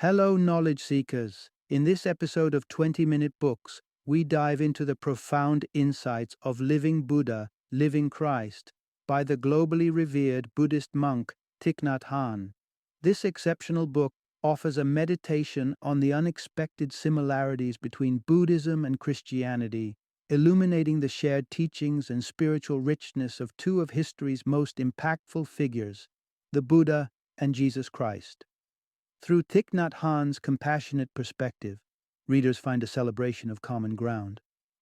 Hello, knowledge seekers. In this episode of 20-Minute Books, we dive into the profound insights of Living Buddha, Living Christ, by the globally revered Buddhist monk Thich Nhat Hanh. This exceptional book offers a meditation on the unexpected similarities between Buddhism and Christianity, illuminating the shared teachings and spiritual richness of two of history's most impactful figures, the Buddha and Jesus Christ. Through Thich Nhat Hanh's compassionate perspective, readers find a celebration of common ground,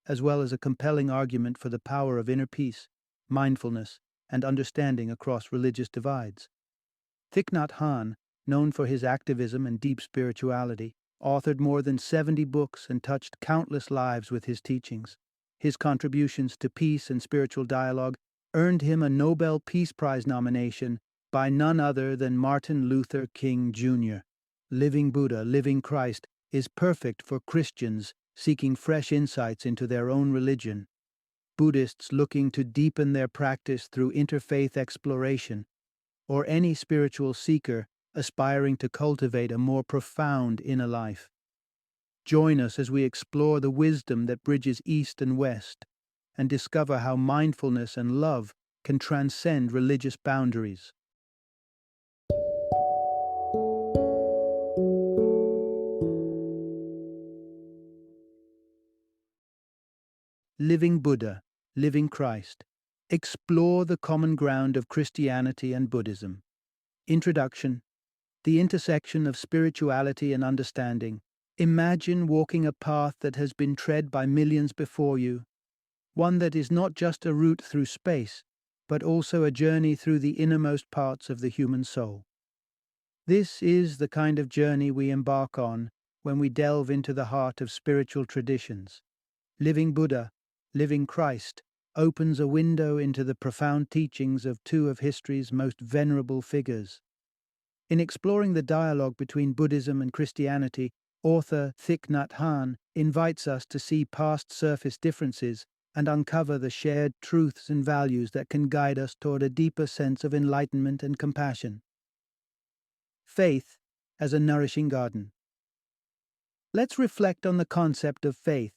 as well as a compelling argument for the power of inner peace, mindfulness, and understanding across religious divides. Thich Nhat Hanh, known for his activism and deep spirituality, authored more than 70 books and touched countless lives with his teachings. His contributions to peace and spiritual dialogue earned him a Nobel Peace Prize nomination by none other than Martin Luther King Jr. Living Buddha, Living Christ is perfect for Christians seeking fresh insights into their own religion, Buddhists looking to deepen their practice through interfaith exploration, or any spiritual seeker aspiring to cultivate a more profound inner life. Join us as we explore the wisdom that bridges East and West and discover how mindfulness and love can transcend religious boundaries. Living Buddha, Living Christ. Explore the common ground of Christianity and Buddhism. Introduction. The intersection of spirituality and understanding. Imagine walking a path that has been tread by millions before you, one that is not just a route through space, but also a journey through the innermost parts of the human soul. This is the kind of journey we embark on when we delve into the heart of spiritual traditions. Living Buddha, Living Christ opens a window into the profound teachings of two of history's most venerable figures. In exploring the dialogue between Buddhism and Christianity, author Thich Nhat Hanh invites us to see past surface differences and uncover the shared truths and values that can guide us toward a deeper sense of enlightenment and compassion. Faith as a nourishing garden. Let's reflect on the concept of faith,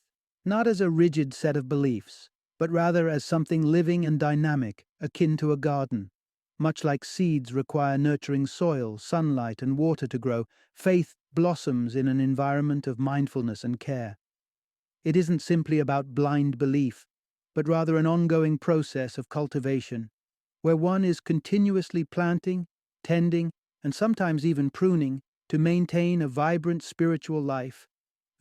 not as a rigid set of beliefs, but rather as something living and dynamic, akin to a garden. Much like seeds require nurturing soil, sunlight, and water to grow, faith blossoms in an environment of mindfulness and care. It isn't simply about blind belief, but rather an ongoing process of cultivation, where one is continuously planting, tending, and sometimes even pruning to maintain a vibrant spiritual life,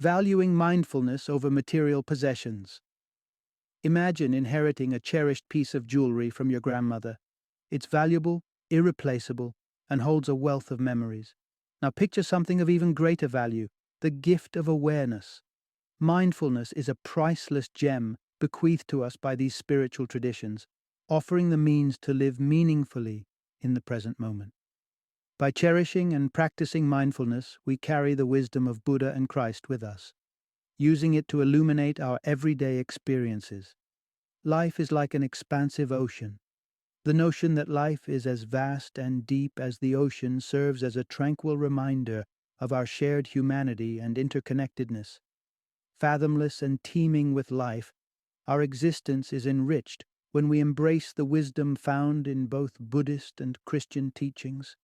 valuing mindfulness over material possessions. Imagine inheriting a cherished piece of jewelry from your grandmother. It's valuable, irreplaceable, and holds a wealth of memories. Now picture something of even greater value, the gift of awareness. Mindfulness is a priceless gem bequeathed to us by these spiritual traditions, offering the means to live meaningfully in the present moment. By cherishing and practicing mindfulness, we carry the wisdom of Buddha and Christ with us, using it to illuminate our everyday experiences. Life is like an expansive ocean. The notion that life is as vast and deep as the ocean serves as a tranquil reminder of our shared humanity and interconnectedness. Fathomless and teeming with life, our existence is enriched when we embrace the wisdom found in both Buddhist and Christian teachings.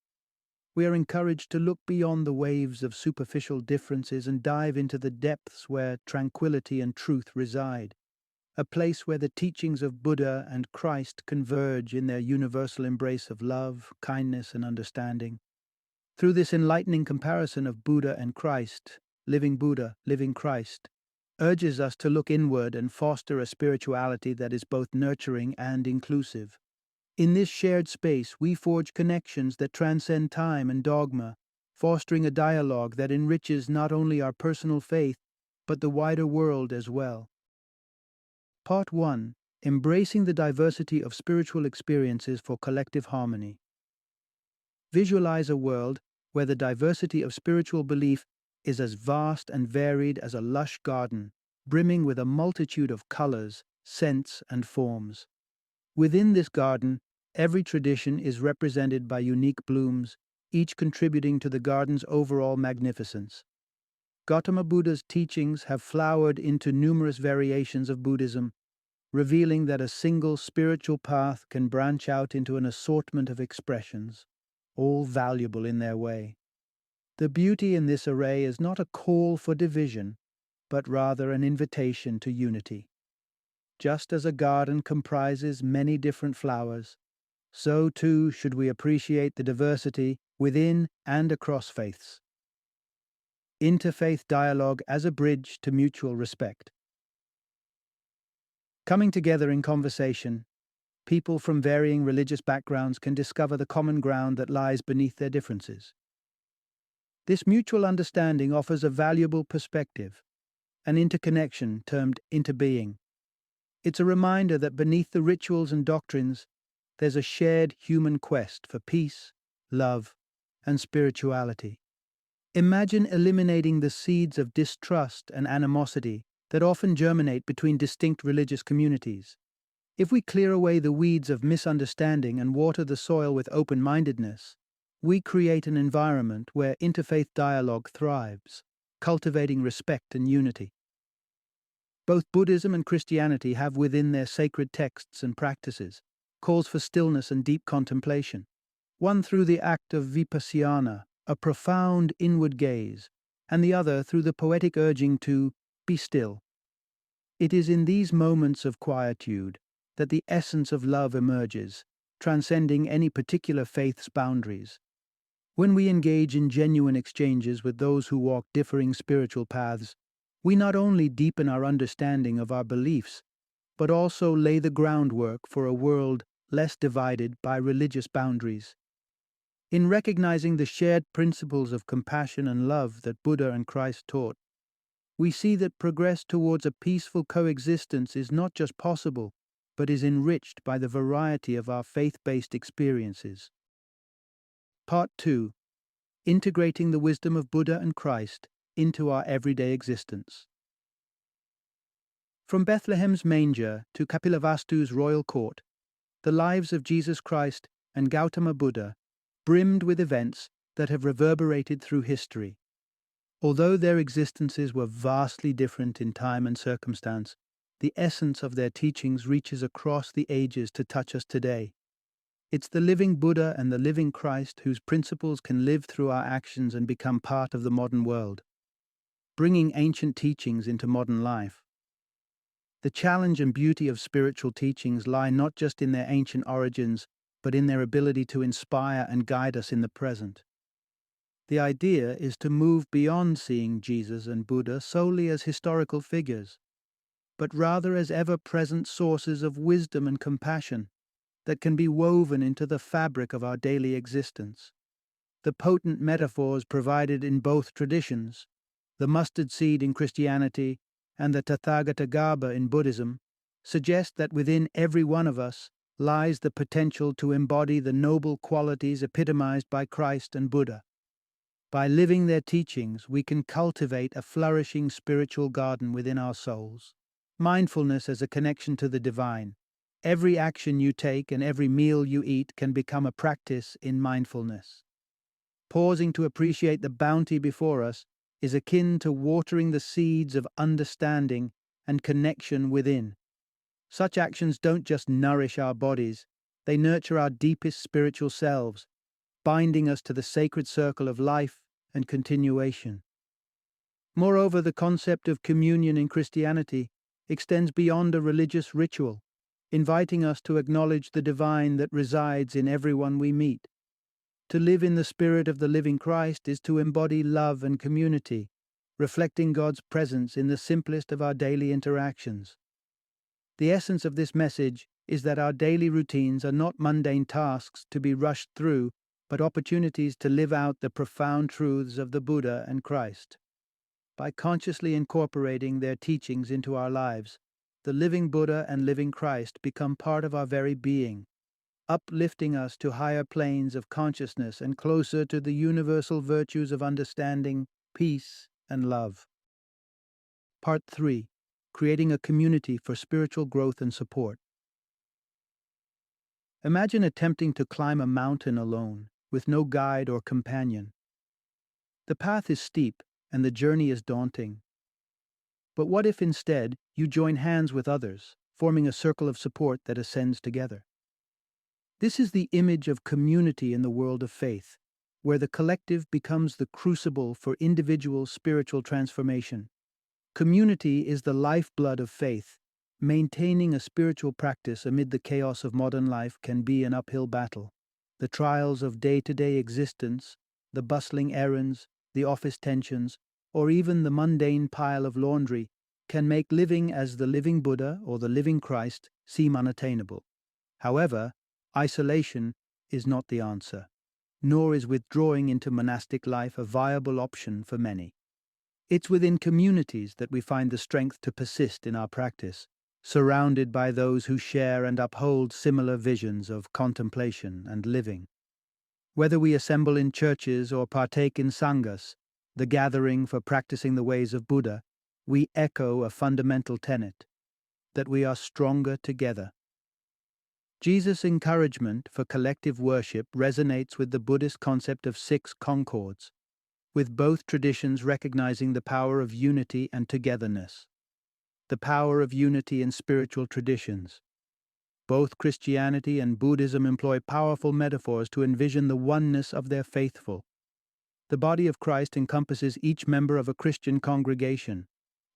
We are encouraged to look beyond the waves of superficial differences and dive into the depths where tranquility and truth reside, a place where the teachings of Buddha and Christ converge in their universal embrace of love, kindness, and understanding. Through this enlightening comparison of Buddha and Christ, Living Christ, urges us to look inward and foster a spirituality that is both nurturing and inclusive. In this shared space, we forge connections that transcend time and dogma, fostering a dialogue that enriches not only our personal faith, but the wider world as well. Part 1. Embracing the diversity of spiritual experiences for collective harmony. Visualize a world where the diversity of spiritual belief is as vast and varied as a lush garden, brimming with a multitude of colors, scents, and forms. Within this garden, every tradition is represented by unique blooms, each contributing to the garden's overall magnificence. Gautama Buddha's teachings have flowered into numerous variations of Buddhism, revealing that a single spiritual path can branch out into an assortment of expressions, all valuable in their way. The beauty in this array is not a call for division, but rather an invitation to unity. Just as a garden comprises many different flowers, so too should we appreciate the diversity within and across faiths. Interfaith dialogue as a bridge to mutual respect. Coming together in conversation, people from varying religious backgrounds can discover the common ground that lies beneath their differences. This mutual understanding offers a valuable perspective, an interconnection termed interbeing. It's a reminder that beneath the rituals and doctrines, there's a shared human quest for peace, love, and spirituality. Imagine eliminating the seeds of distrust and animosity that often germinate between distinct religious communities. If we clear away the weeds of misunderstanding and water the soil with open-mindedness, we create an environment where interfaith dialogue thrives, cultivating respect and unity. Both Buddhism and Christianity have within their sacred texts and practices calls for stillness and deep contemplation, one through the act of vipassana, a profound inward gaze, and the other through the poetic urging to be still. It is in these moments of quietude that the essence of love emerges, transcending any particular faith's boundaries. When we engage in genuine exchanges with those who walk differing spiritual paths, we not only deepen our understanding of our beliefs, but also lay the groundwork for a world less divided by religious boundaries. In recognizing the shared principles of compassion and love that Buddha and Christ taught, we see that progress towards a peaceful coexistence is not just possible, but is enriched by the variety of our faith-based experiences. Part 2. Integrating the wisdom of Buddha and Christ into our everyday existence. From Bethlehem's manger to Kapilavastu's royal court, the lives of Jesus Christ and Gautama Buddha brimmed with events that have reverberated through history. Although their existences were vastly different in time and circumstance, the essence of their teachings reaches across the ages to touch us today. It's the living Buddha and the living Christ whose principles can live through our actions and become part of the modern world, bringing ancient teachings into modern life. The challenge and beauty of spiritual teachings lie not just in their ancient origins, but in their ability to inspire and guide us in the present. The idea is to move beyond seeing Jesus and Buddha solely as historical figures, but rather as ever-present sources of wisdom and compassion that can be woven into the fabric of our daily existence. The potent metaphors provided in both traditions, the mustard seed in Christianity and the Tathagatagarbha in Buddhism, suggest that within every one of us lies the potential to embody the noble qualities epitomized by Christ and Buddha. By living their teachings, we can cultivate a flourishing spiritual garden within our souls. Mindfulness as a connection to the divine. Every action you take and every meal you eat can become a practice in mindfulness. Pausing to appreciate the bounty before us is akin to watering the seeds of understanding and connection within. Such actions don't just nourish our bodies, they nurture our deepest spiritual selves, binding us to the sacred circle of life and continuation. Moreover, the concept of communion in Christianity extends beyond a religious ritual, inviting us to acknowledge the divine that resides in everyone we meet. To live in the spirit of the living Christ is to embody love and community, reflecting God's presence in the simplest of our daily interactions. The essence of this message is that our daily routines are not mundane tasks to be rushed through, but opportunities to live out the profound truths of the Buddha and Christ. By consciously incorporating their teachings into our lives, the living Buddha and living Christ become part of our very being, uplifting us to higher planes of consciousness and closer to the universal virtues of understanding, peace, and love. Part 3. Creating a community for spiritual growth and support. Imagine attempting to climb a mountain alone. with no guide or companion. The path is steep and the journey is daunting. But what if instead you join hands with others, forming a circle of support that ascends together? This is the image of community in the world of faith, where the collective becomes the crucible for individual spiritual transformation. Community is the lifeblood of faith. Maintaining a spiritual practice amid the chaos of modern life can be an uphill battle. The trials of day-to-day existence, the bustling errands, the office tensions, or even the mundane pile of laundry can make living as the living Buddha or the living Christ seem unattainable. However, isolation is not the answer, nor is withdrawing into monastic life a viable option for many. It's within communities that we find the strength to persist in our practice, surrounded by those who share and uphold similar visions of contemplation and living. Whether we assemble in churches or partake in sanghas, the gathering for practicing the ways of Buddha, we echo a fundamental tenet, that we are stronger together. Jesus' encouragement for collective worship resonates with the Buddhist concept of six concords, with both traditions recognizing the power of unity and togetherness. The power of unity in spiritual traditions. Both Christianity and Buddhism employ powerful metaphors to envision the oneness of their faithful. The body of Christ encompasses each member of a Christian congregation,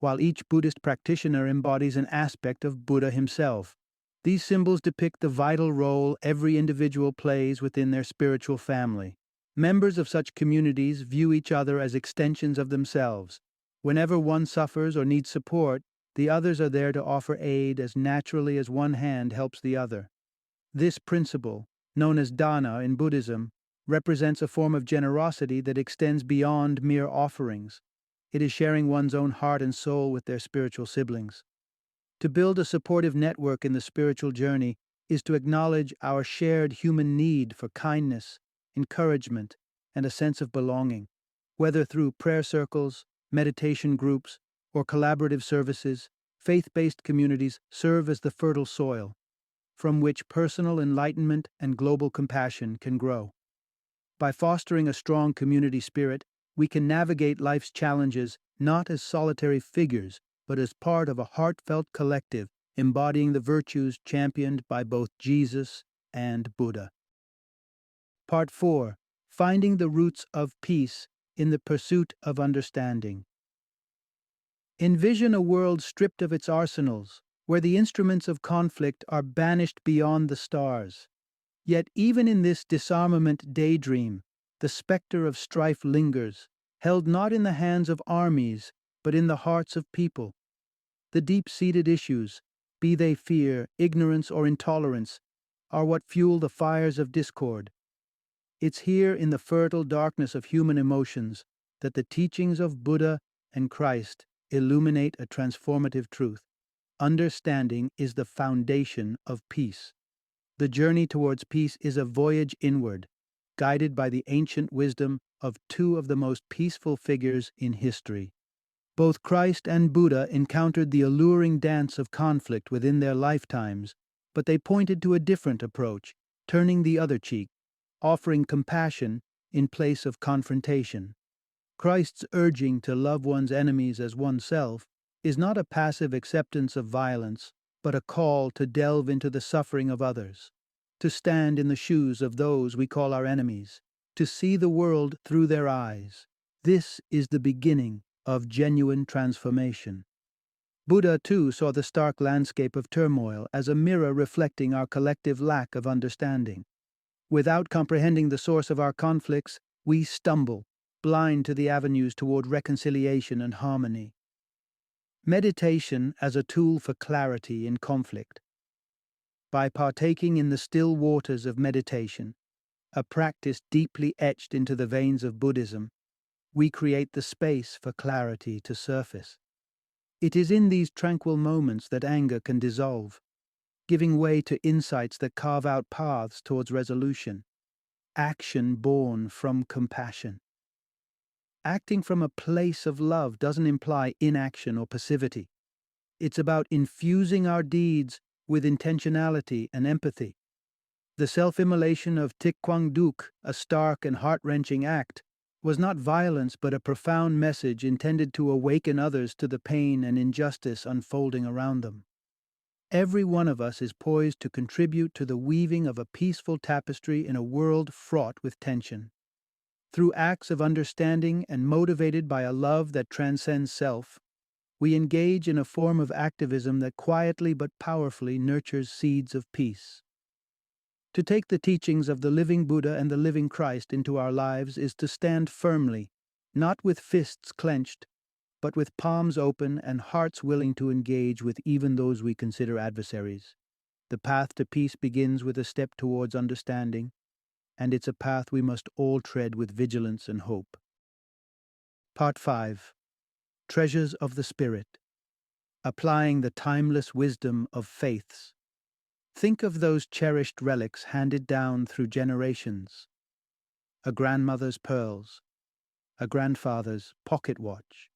while each Buddhist practitioner embodies an aspect of Buddha himself. These symbols depict the vital role every individual plays within their spiritual family. Members of such communities view each other as extensions of themselves. Whenever one suffers or needs support, the others are there to offer aid as naturally as one hand helps the other. This principle, known as dana in Buddhism, represents a form of generosity that extends beyond mere offerings. It is sharing one's own heart and soul with their spiritual siblings. To build a supportive network in the spiritual journey is to acknowledge our shared human need for kindness, encouragement, and a sense of belonging. Whether through prayer circles, meditation groups, or collaborative services, faith-based communities serve as the fertile soil from which personal enlightenment and global compassion can grow. By fostering a strong community spirit, we can navigate life's challenges not as solitary figures, but as part of a heartfelt collective embodying the virtues championed by both Jesus and Buddha. Part 4. Finding the Roots of Peace in the Pursuit of Understanding. Envision a world stripped of its arsenals, where the instruments of conflict are banished beyond the stars. Yet even in this disarmament daydream, the specter of strife lingers, held not in the hands of armies, but in the hearts of people. The deep-seated issues, be they fear, ignorance, or intolerance, are what fuel the fires of discord. It's here in the fertile darkness of human emotions that the teachings of Buddha and Christ illuminate a transformative truth. Understanding is the foundation of peace. The journey towards peace is a voyage inward, guided by the ancient wisdom of two of the most peaceful figures in history. Both Christ and Buddha encountered the alluring dance of conflict within their lifetimes, but they pointed to a different approach, turning the other cheek, offering compassion in place of confrontation. Christ's urging to love one's enemies as oneself is not a passive acceptance of violence, but a call to delve into the suffering of others, to stand in the shoes of those we call our enemies, to see the world through their eyes. This is the beginning of genuine transformation. Buddha, too, saw the stark landscape of turmoil as a mirror reflecting our collective lack of understanding. Without comprehending the source of our conflicts, we stumble, blind to the avenues toward reconciliation and harmony. Meditation as a tool for clarity in conflict. By partaking in the still waters of meditation, a practice deeply etched into the veins of Buddhism, we create the space for clarity to surface. It is in these tranquil moments that anger can dissolve, giving way to insights that carve out paths towards resolution, action born from compassion. Acting from a place of love doesn't imply inaction or passivity. It's about infusing our deeds with intentionality and empathy. The self-immolation of Thich, a stark and heart-wrenching act, was not violence but a profound message intended to awaken others to the pain and injustice unfolding around them. Every one of us is poised to contribute to the weaving of a peaceful tapestry in a world fraught with tension. Through acts of understanding and motivated by a love that transcends self, we engage in a form of activism that quietly but powerfully nurtures seeds of peace. To take the teachings of the living Buddha and the living Christ into our lives is to stand firmly, not with fists clenched, but with palms open and hearts willing to engage with even those we consider adversaries. The path to peace begins with a step towards understanding, and it's a path we must all tread with vigilance and hope. Part 5. Treasures of the Spirit. Applying the timeless wisdom of faiths. Think of those cherished relics handed down through generations. A grandmother's pearls, a grandfather's pocket watch.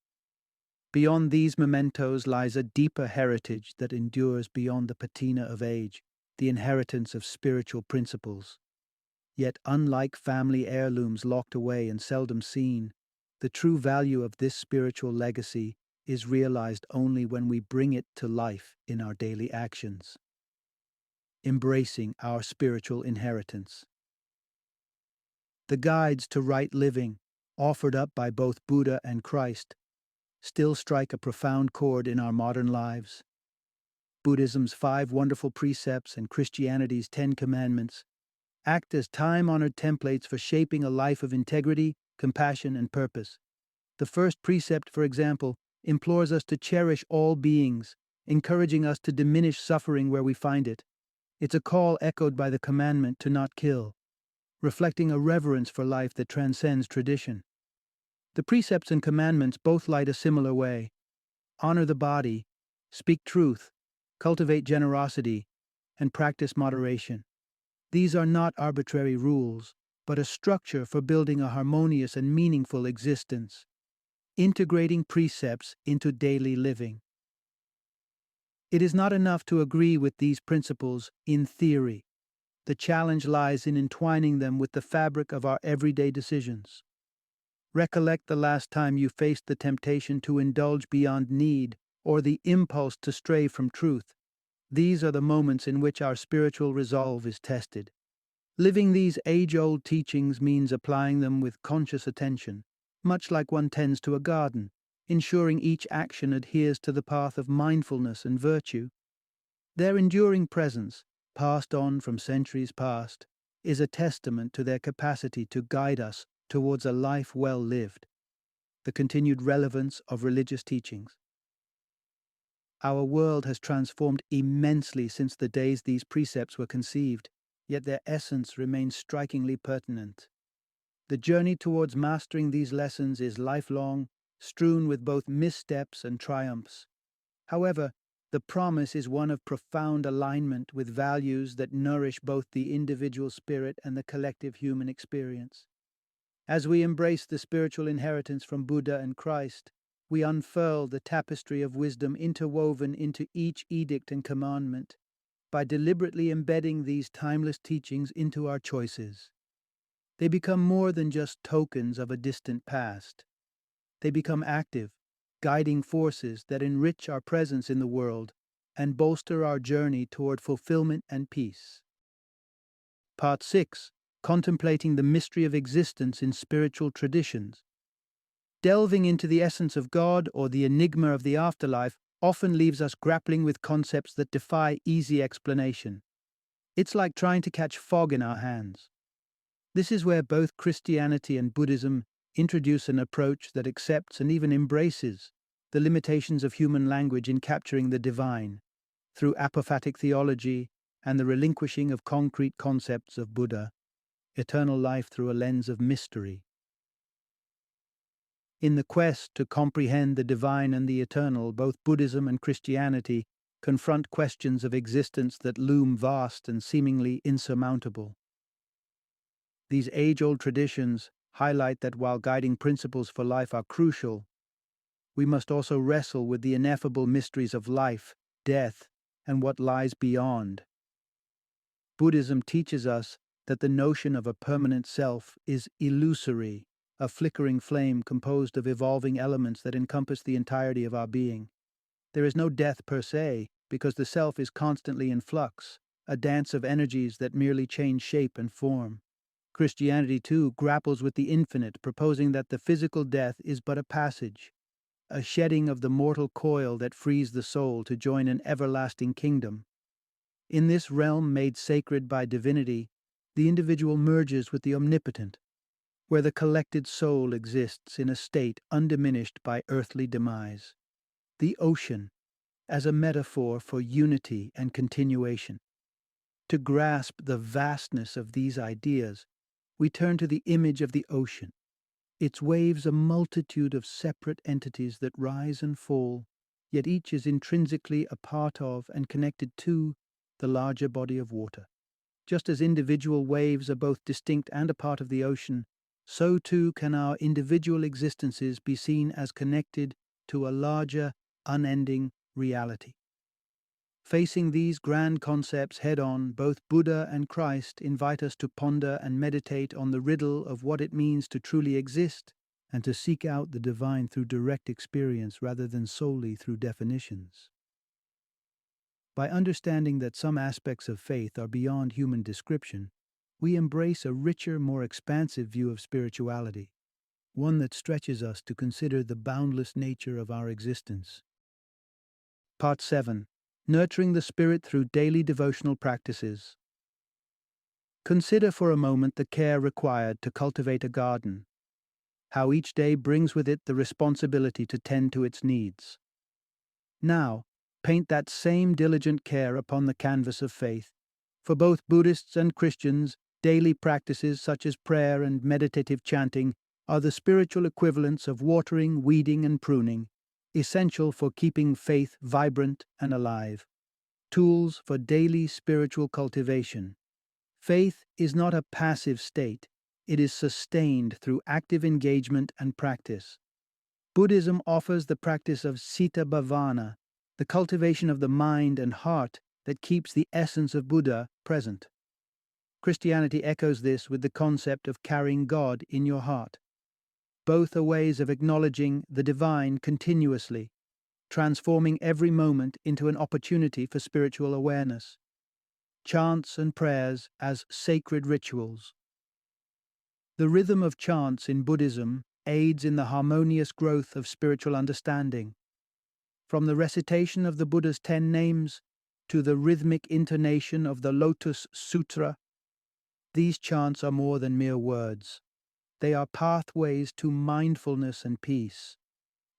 Beyond these mementos lies a deeper heritage that endures beyond the patina of age, the inheritance of spiritual principles. Yet unlike family heirlooms locked away and seldom seen, the true value of this spiritual legacy is realized only when we bring it to life in our daily actions. Embracing our spiritual inheritance. The guides to right living, offered up by both Buddha and Christ, still strike a profound chord in our modern lives. Buddhism's 5 wonderful precepts and Christianity's 10 commandments act as time-honored templates for shaping a life of integrity, compassion, and purpose. The first precept, for example, implores us to cherish all beings, encouraging us to diminish suffering where we find it. It's a call echoed by the commandment to not kill, reflecting a reverence for life that transcends tradition. The precepts and commandments both light a similar way. Honor the body, speak truth, cultivate generosity, and practice moderation. These are not arbitrary rules, but a structure for building a harmonious and meaningful existence, integrating precepts into daily living. It is not enough to agree with these principles in theory. The challenge lies in entwining them with the fabric of our everyday decisions. Recollect the last time you faced the temptation to indulge beyond need or the impulse to stray from truth. These are the moments in which our spiritual resolve is tested. Living these age-old teachings means applying them with conscious attention, much like one tends to a garden, ensuring each action adheres to the path of mindfulness and virtue. Their enduring presence, passed on from centuries past, is a testament to their capacity to guide us towards a life well lived. The continued relevance of religious teachings. Our world has transformed immensely since the days these precepts were conceived, yet their essence remains strikingly pertinent. The journey towards mastering these lessons is lifelong, strewn with both missteps and triumphs. However, the promise is one of profound alignment with values that nourish both the individual spirit and the collective human experience. As we embrace the spiritual inheritance from Buddha and Christ, we unfurl the tapestry of wisdom interwoven into each edict and commandment. By deliberately embedding these timeless teachings into our choices, they become more than just tokens of a distant past. They become active, guiding forces that enrich our presence in the world and bolster our journey toward fulfillment and peace. Part 6. Contemplating the mystery of existence in spiritual traditions. Delving into the essence of God or the enigma of the afterlife often leaves us grappling with concepts that defy easy explanation. It's like trying to catch fog in our hands. This is where both Christianity and Buddhism introduce an approach that accepts and even embraces the limitations of human language in capturing the divine, through apophatic theology and the relinquishing of concrete concepts of Buddha, eternal life through a lens of mystery. In the quest to comprehend the divine and the eternal, both Buddhism and Christianity confront questions of existence that loom vast and seemingly insurmountable. These age-old traditions highlight that while guiding principles for life are crucial, we must also wrestle with the ineffable mysteries of life, death, and what lies beyond. Buddhism teaches us that the notion of a permanent self is illusory, a flickering flame composed of evolving elements that encompass the entirety of our being. There is no death per se, because the self is constantly in flux, a dance of energies that merely change shape and form. Christianity, too, grapples with the infinite, proposing that the physical death is but a passage, a shedding of the mortal coil that frees the soul to join an everlasting kingdom. In this realm made sacred by divinity, the individual merges with the omnipotent, where the collected soul exists in a state undiminished by earthly demise. The ocean, as a metaphor for unity and continuation. To grasp the vastness of these ideas, we turn to the image of the ocean, its waves a multitude of separate entities that rise and fall, yet each is intrinsically a part of and connected to the larger body of water. Just as individual waves are both distinct and a part of the ocean, so too can our individual existences be seen as connected to a larger, unending reality. Facing these grand concepts head-on, both Buddha and Christ invite us to ponder and meditate on the riddle of what it means to truly exist and to seek out the divine through direct experience rather than solely through definitions. By understanding that some aspects of faith are beyond human description, we embrace a richer, more expansive view of spirituality, one that stretches us to consider the boundless nature of our existence. Part 7. Nurturing the Spirit through Daily Devotional Practices. Consider for a moment the care required to cultivate a garden, how each day brings with it the responsibility to tend to its needs. Now, paint that same diligent care upon the canvas of faith. For both Buddhists and Christians, daily practices such as prayer and meditative chanting are the spiritual equivalents of watering, weeding, and pruning, essential for keeping faith vibrant and alive. Tools for daily spiritual cultivation. Faith is not a passive state, it is sustained through active engagement and practice. Buddhism offers the practice of citta bhavana, the cultivation of the mind and heart that keeps the essence of Buddha present. Christianity echoes this with the concept of carrying God in your heart. Both are ways of acknowledging the divine continuously, transforming every moment into an opportunity for spiritual awareness. Chants and prayers as sacred rituals. The rhythm of chants in Buddhism aids in the harmonious growth of spiritual understanding. From the recitation of the Buddha's 10 names to the rhythmic intonation of the Lotus Sutra, these chants are more than mere words. They are pathways to mindfulness and peace.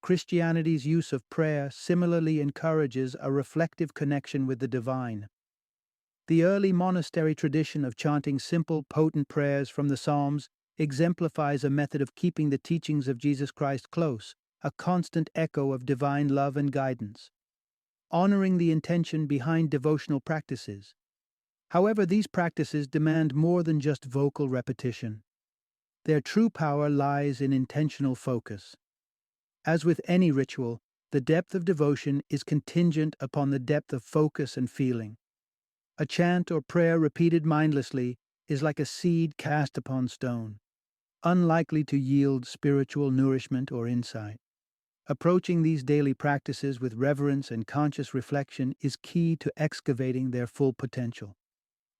Christianity's use of prayer similarly encourages a reflective connection with the divine. The early monastery tradition of chanting simple, potent prayers from the Psalms exemplifies a method of keeping the teachings of Jesus Christ close, a constant echo of divine love and guidance, honoring the intention behind devotional practices. However, these practices demand more than just vocal repetition. Their true power lies in intentional focus. As with any ritual, the depth of devotion is contingent upon the depth of focus and feeling. A chant or prayer repeated mindlessly is like a seed cast upon stone, unlikely to yield spiritual nourishment or insight. Approaching these daily practices with reverence and conscious reflection is key to excavating their full potential.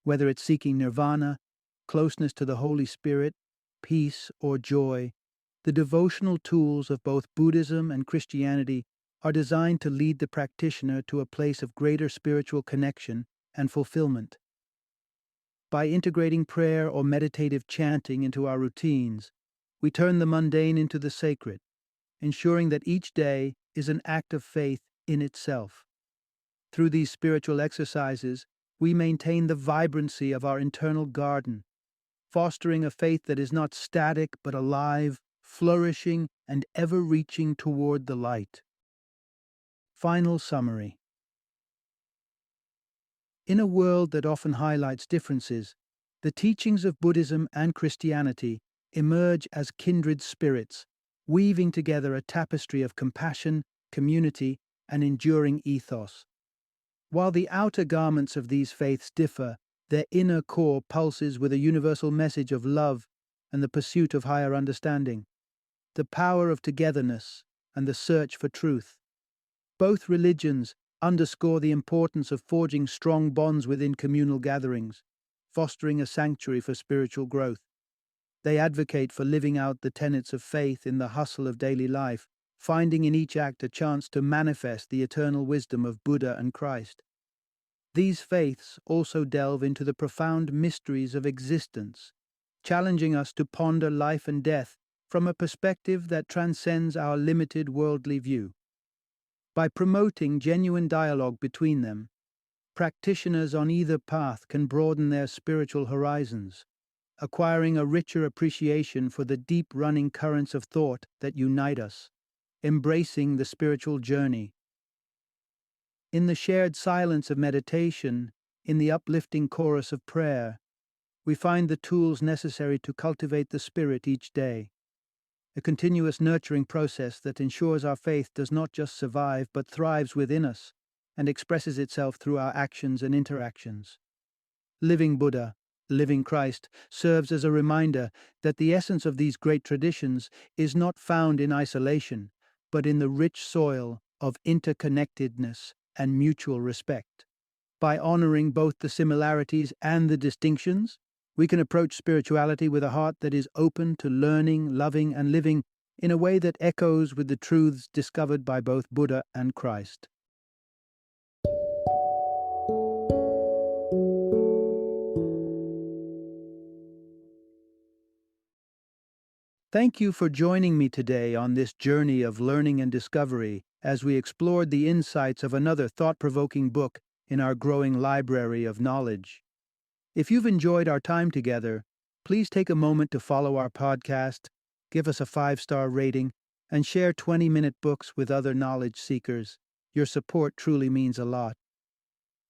Whether it's seeking nirvana, closeness to the Holy Spirit, peace, or joy, the devotional tools of both Buddhism and Christianity are designed to lead the practitioner to a place of greater spiritual connection and fulfillment. By integrating prayer or meditative chanting into our routines, we turn the mundane into the sacred, ensuring that each day is an act of faith in itself. Through these spiritual exercises, we maintain the vibrancy of our internal garden, fostering a faith that is not static but alive, flourishing, and ever reaching toward the light. Final summary. In a world that often highlights differences, the teachings of Buddhism and Christianity emerge as kindred spirits, weaving together a tapestry of compassion, community, and enduring ethos. While the outer garments of these faiths differ, Their inner core pulses with a universal message of love and the pursuit of higher understanding, the power of togetherness and the search for truth. Both religions underscore the importance of forging strong bonds within communal gatherings, fostering a sanctuary for spiritual growth. They advocate for living out the tenets of faith in the hustle of daily life, finding in each act a chance to manifest the eternal wisdom of Buddha and Christ. These faiths also delve into the profound mysteries of existence, challenging us to ponder life and death from a perspective that transcends our limited worldly view. By promoting genuine dialogue between them, practitioners on either path can broaden their spiritual horizons, acquiring a richer appreciation for the deep-running currents of thought that unite us, embracing the spiritual journey. In the shared silence of meditation, in the uplifting chorus of prayer, we find the tools necessary to cultivate the spirit each day, a continuous nurturing process that ensures our faith does not just survive but thrives within us and expresses itself through our actions and interactions. Living Buddha, living Christ serves as a reminder that the essence of these great traditions is not found in isolation, but in the rich soil of interconnectedness and mutual respect. By honoring both the similarities and the distinctions, we can approach spirituality with a heart that is open to learning, loving, and living in a way that echoes with the truths discovered by both Buddha and Christ. Thank you for joining me today on this journey of learning and discovery as we explored the insights of another thought-provoking book in our growing library of knowledge. If you've enjoyed our time together, please take a moment to follow our podcast, give us a 5-star rating, and share 20-minute books with other knowledge seekers. Your support truly means a lot.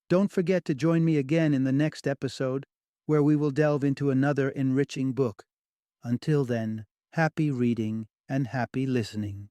Don't forget to join me again in the next episode, where we will delve into another enriching book. Until then, happy reading and happy listening.